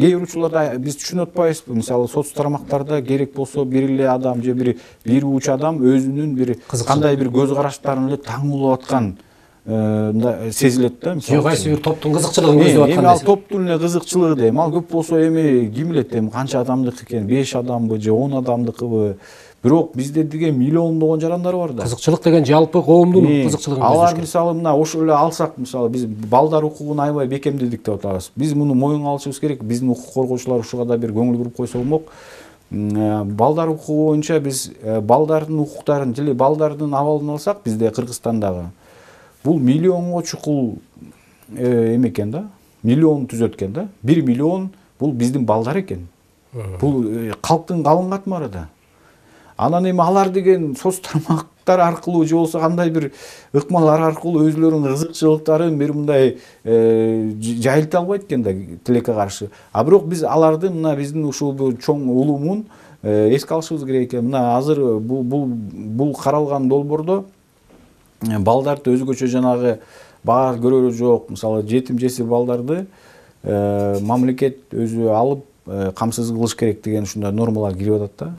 кээ бир учурларда биз түшүнүп атпайбызбы, мисалы соц тармактарда керек болсо бир эле адам же бир уч адам өзүнүн бир кандай бир көз караштарын эле таңуулап аткан сезилет да, мисалы. Же кайсы бир топтун кызыкчылыгын көздөп аткан. Эми ал топтун эле кызыкчылыгы да, ал көп болсо эми ким билет эми канча адамдыкы экен, 5 адамбы же 10 адамдыкыбы. Бирок бизде деген миллиондогон жарандар бар да. Кызыкчылык деген жалпы коомдун кызыкчылыгын көздөш. Алар мисалы мына ошол эле алсак, мисалы биз балдар укугун аябай бекемдедик деп атабыз. Биз муну моюнга алышыбыз керек. Биздин укук коргоочулар ушуга да бир көңүл буруп койсо болмок. Балдар укугу боюнча биз балдардын укуктарын, тили балдардын абалын алсак, бизде Кыргызстандагы бул миллионго чукул эме экен да. Миллион түзөт экен да. 1 миллион бул биздин балдар экен. Бул калктын калың катмары да. Анан эми алар деген соц тармактар аркылуу же болсо кандай бир ыкмалар аркылуу өзүлөрүнүн кызыкчылыктарын бир мындай жайылта албайт экен да тилекке каршы. А бирок биз алардын мына биздин ушул чоң улумун эске алышыбыз керек экен. Мына азыр бул каралган долбоордо балдарды өзгөчө жанагы баар көрөрү жок, мисалы жетим жесир балдарды мамлекет өзү алып камсыз кылыш керек деген ушундай нормалар кирип атат да.